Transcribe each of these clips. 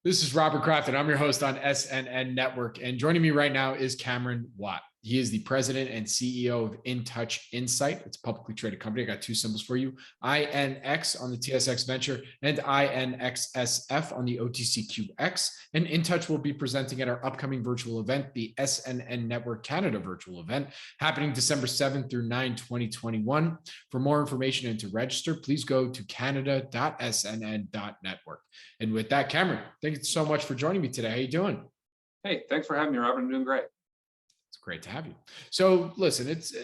This is Robert Kraft, and I'm your host on SNN.Network. And joining me right now is Cameron Watt. He is the president and CEO of Intouch Insight. It's a publicly traded company. I got two symbols for you: INX on the TSX Venture and INXSF on the OTCQX. And Intouch will be presenting at our upcoming virtual event, the SNN.Network Canada virtual event, happening December 7th through 9, 2021. For more information and to register, please go to canada.snn.network. And with that, Cameron, thank you so much for joining me today. How you doing? Hey, thanks for having me, Robert. I'm doing great. It's great to have you. So listen, it's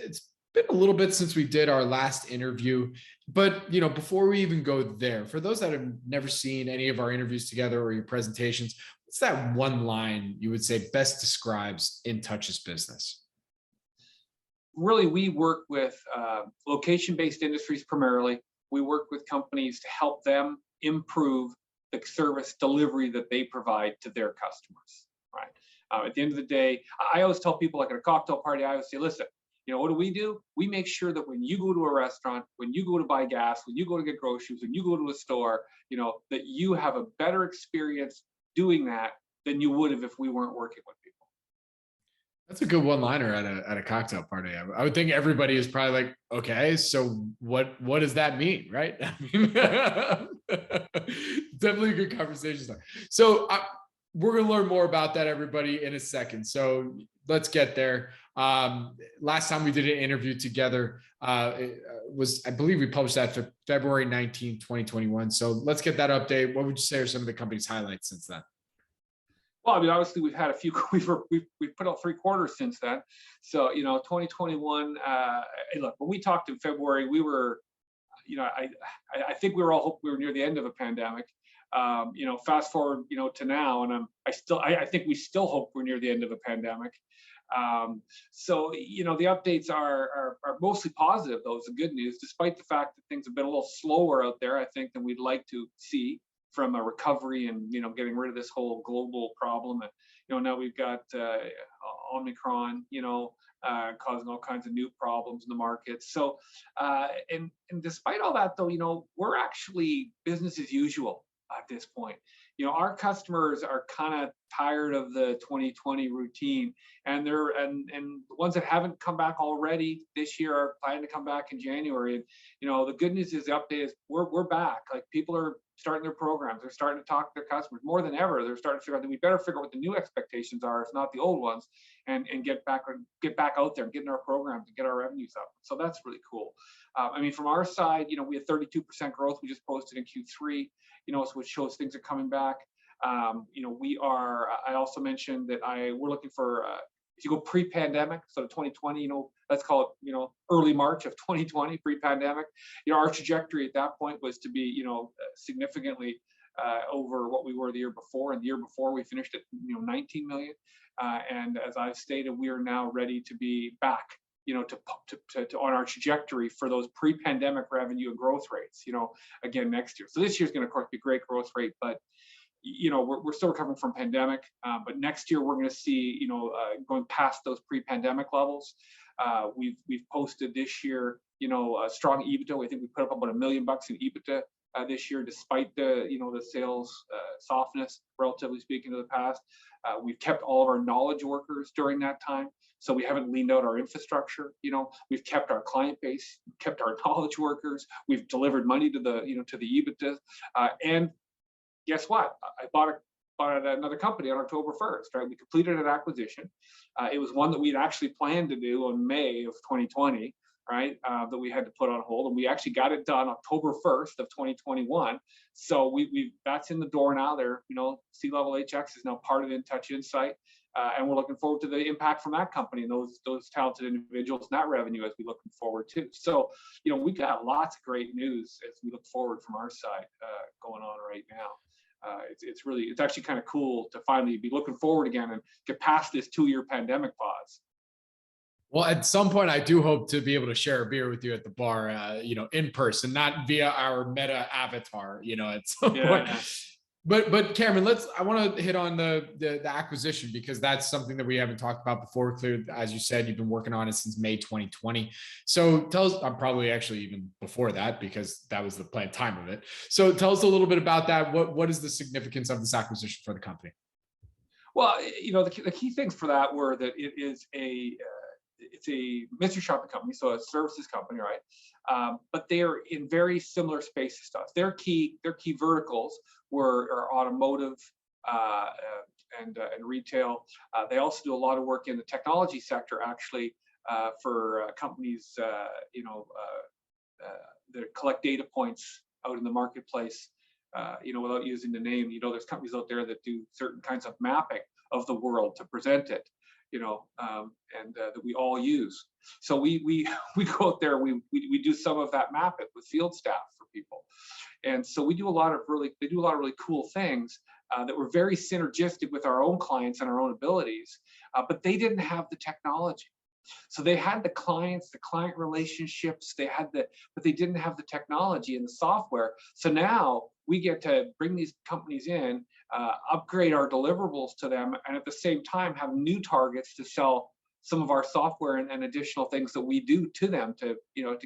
been a little bit since we did our last interview, but before we even go there, for those that have never seen any of our interviews together or your presentations, what's that one line you would say best describes Intouch's business? Really, we work with location-based industries primarily. We work with companies to help them improve the service delivery that they provide to their customers, right? At the end of the day, I always tell people, like at a cocktail party, I always say, listen, what do? We make sure that when you go to a restaurant, when you go to buy gas, when you go to get groceries, when you go to a store, that you have a better experience doing that than you would have if we weren't working with people. That's a good one-liner at a cocktail party. I would think everybody is probably like, okay, so what does that mean, right? I mean, definitely a good conversation. So we're going to learn more about that, everybody, in a second. So let's get there. Last time we did an interview together, it was, I believe we published that for February 19, 2021. So let's get that update. What would you say are some of the company's highlights since then? Well, I mean, obviously we've had a few, we've put out 3 quarters since then. So, 2021, look, when we talked in February, we were, I think we were all hoping we were near the end of a pandemic. Fast forward, to now, and I think we still hope we're near the end of a pandemic. So, the updates are mostly positive. Those are good news, despite the fact that things have been a little slower out there, I think, than we'd like to see from a recovery and, getting rid of this whole global problem. And, now we've got Omicron, causing all kinds of new problems in the market. So, and despite all that, though, we're actually business as usual at this point. Our customers are kind of tired of the 2020 routine, and the ones that haven't come back already this year are planning to come back in January. And the good news is the update is we're back. Like, people are starting their programs, they're starting to talk to their customers more than ever. They're starting to figure out that we better figure out what the new expectations are, if not the old ones, and get back out there and get in our programs and get our revenues up. So that's really cool. I mean, from our side, we had 32% growth we just posted in Q3, so which shows things are coming back. We are, I also mentioned that we're looking for, if you go pre-pandemic, so 2020, let's call it, early March of 2020, pre-pandemic, our trajectory at that point was to be, significantly over what we were the year before. And the year before we finished at, 19 million. And as I've stated, we are now ready to be back, to on our trajectory for those pre-pandemic revenue and growth rates, again, next year. So this year's going to, of course, be a great growth rate, but we're still recovering from pandemic, but next year we're going to see, going past those pre-pandemic levels. We've posted this year, a strong EBITDA. I think we put up about $1 million in EBITDA this year, despite the, the sales softness, relatively speaking, to the past. We've kept all of our knowledge workers during that time, so we haven't leaned out our infrastructure. We've kept our client base, kept our knowledge workers. We've delivered money to the, to the EBITDA, and guess what? I bought another company on October 1st, right? We completed an acquisition. It was one that we'd actually planned to do in May of 2020, right? That we had to put on hold, and we actually got it done October 1st of 2021. So that's in the door now. SeeLevel HX is now part of Intouch Insight, and we're looking forward to the impact from that company and those talented individuals and that revenue as we look forward too. So, we got lots of great news as we look forward from our side going on right now. It's actually kind of cool to finally be looking forward again and get past this 2-year pandemic pause. Well, at some point, I do hope to be able to share a beer with you at the bar, in person, not via our Meta avatar, at some point. But Cameron, I want to hit on the acquisition, because that's something that we haven't talked about before. Clearly, as you said, you've been working on it since May 2020. So tell us, I'm probably actually even before that, because that was the planned time of it. So tell us a little bit about that. What is the significance of this acquisition for the company? Well, the key things for that were that it is it's a mystery shopping company, so a services company, right? But they are in very similar spaces to us. Their key verticals are automotive and retail. They also do a lot of work in the technology sector, actually, for companies, that collect data points out in the marketplace. Without using the name, there's companies out there that do certain kinds of mapping of the world to present it, and that we all use. So we go out there, we do some of that mapping with field staff for people, and so they do a lot of really cool things that were very synergistic with our own clients and our own abilities, but they didn't have the technology. So they had the clients, the client relationships, but they didn't have the technology and the software. So now we get to bring these companies in, upgrade our deliverables to them, and at the same time have new targets to sell some of our software and additional things that we do to them to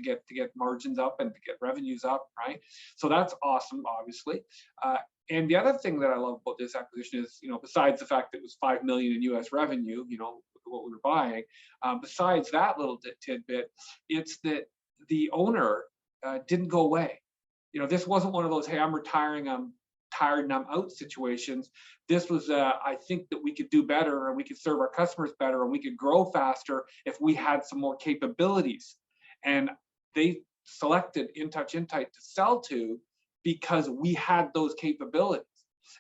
get margins up and to get revenues up, right? So that's awesome, obviously. And the other thing that I love about this acquisition is, besides the fact that it was $5 million in US revenue, what we were buying, besides that little tidbit, it's that the owner didn't go away. This wasn't one of those, hey, I'm retiring, I'm tired and I'm out situations. This was, I think that we could do better, and we could serve our customers better, and we could grow faster if we had some more capabilities. And they selected Intouch Insight to sell to because we had those capabilities,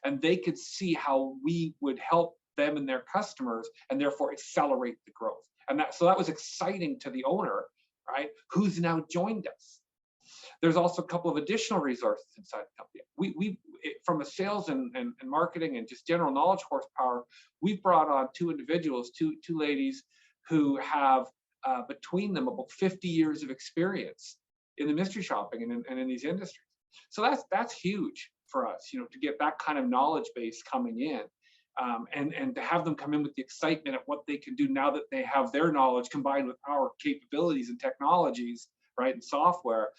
and they could see how we would help them and their customers, and therefore accelerate the growth. And so that was exciting to the owner, right? Who's now joined us. There's also a couple of additional resources inside the company. We from a sales and marketing and just general knowledge horsepower, we've brought on two individuals, two ladies who have between them about 50 years of experience in the mystery shopping and in these industries. So that's huge for us, to get that kind of knowledge base coming in. And to have them come in with the excitement of what they can do now that they have their knowledge combined with our capabilities and technologies, right, and software,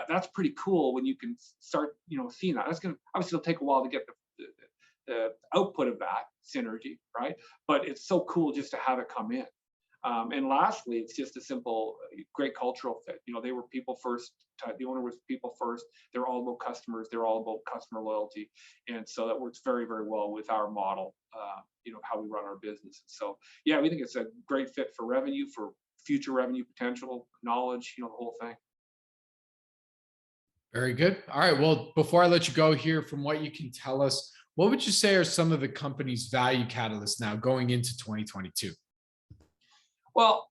that's pretty cool when you can start, seeing that. That's going to, obviously, it'll take a while to get the output of that synergy, right? But it's so cool just to have it come in. And lastly, it's just a simple, great cultural fit. They were people first. The owner was people first. They're all about customers. They're all about customer loyalty, and so that works very, very well with our model. How we run our business. So yeah, we think it's a great fit for revenue, for future revenue potential, knowledge. The whole thing. Very good. All right. Well, before I let you go here, from what you can tell us, what would you say are some of the company's value catalysts now going into 2022? Well,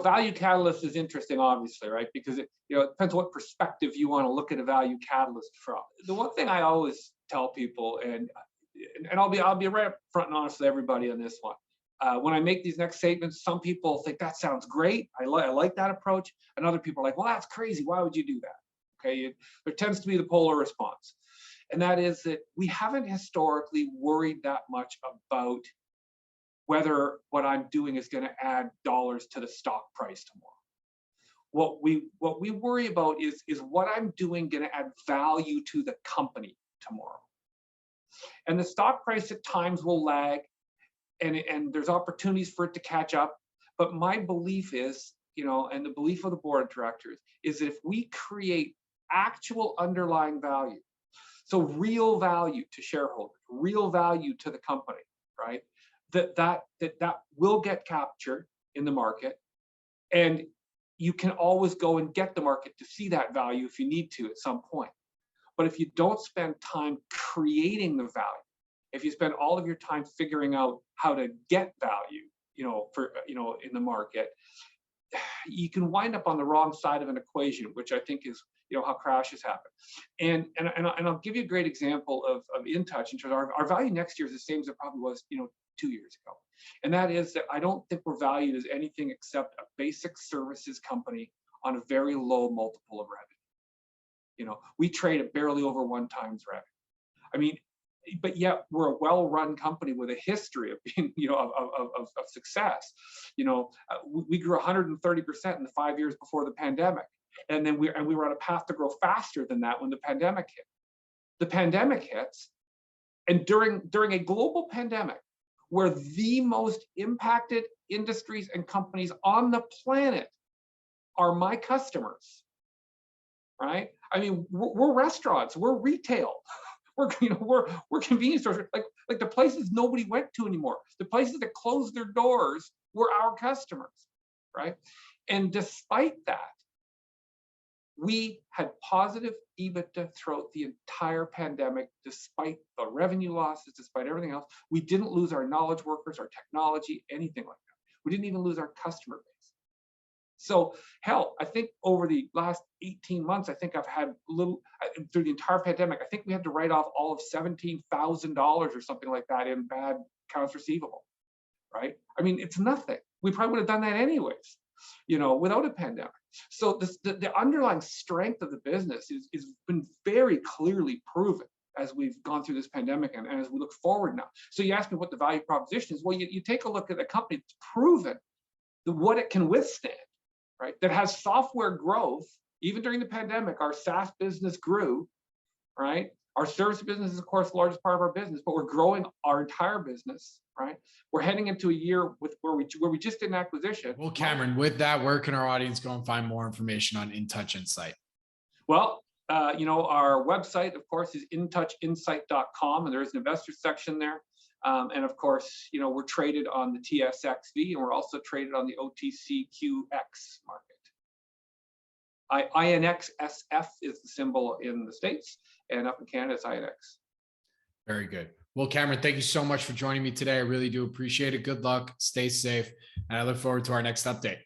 value catalyst is interesting, obviously, right? Because it depends what perspective you want to look at a value catalyst from. The one thing I always tell people, and I'll be right up front and honest with everybody on this one. When I make these next statements, some people think that sounds great. I like that approach, and other people are like, well, that's crazy. Why would you do that? Okay, there tends to be the polar response, and that is that we haven't historically worried that much about whether what I'm doing is going to add dollars to the stock price tomorrow. What we worry about is what I'm doing going to add value to the company tomorrow. And the stock price at times will lag, and there's opportunities for it to catch up. But my belief is, and the belief of the board of directors is that if we create actual underlying value, so real value to shareholders, real value to the company, right? That will get captured in the market, and you can always go and get the market to see that value if you need to at some point. But if you don't spend time creating the value, if you spend all of your time figuring out how to get value, in the market, you can wind up on the wrong side of an equation, which I think is how crashes happen. And I'll give you a great example of Intouch in terms of our value next year is the same as it probably was 2 years ago. And that is that I don't think we're valued as anything except a basic services company on a very low multiple of revenue. We trade at barely over 1x revenue. I mean, but yet we're a well-run company with a history of being, of success. We grew 130% in the 5 years before the pandemic, and then we were on a path to grow faster than that when the pandemic hit. The pandemic hits, and during a global pandemic, where the most impacted industries and companies on the planet are my customers, right? I mean, we're restaurants, we're retail, we're convenience stores, like the places nobody went to anymore. The places that closed their doors were our customers, right? And despite that, we had positive EBITDA throughout the entire pandemic, despite the revenue losses, despite everything else. We didn't lose our knowledge workers, our technology, anything like that. We didn't even lose our customer base. So hell, I think over the last 18 months, I think I've had through the entire pandemic, I think we had to write off all of $17,000 or something like that in bad accounts receivable, right? I mean, it's nothing. We probably would have done that anyways, without a pandemic. So the underlying strength of the business is been very clearly proven as we've gone through this pandemic and as we look forward now. So you ask me what the value proposition is. Well, you take a look at a company that's proven what it can withstand, right? That has software growth. Even during the pandemic, our SaaS business grew, right? Our service business is, of course, the largest part of our business, but we're growing our entire business, right? We're heading into a year where we just did an acquisition. Well, Cameron, with that, where can our audience go and find more information on Intouch Insight? Well, our website, of course, is IntouchInsight.com, and there is an investor section there. And of course, we're traded on the TSX-V, and we're also traded on the OTCQX market. INXSF is the symbol in the States, and up in Canada, it's INX. Very good. Well, Cameron, thank you so much for joining me today. I really do appreciate it. Good luck, stay safe, and I look forward to our next update.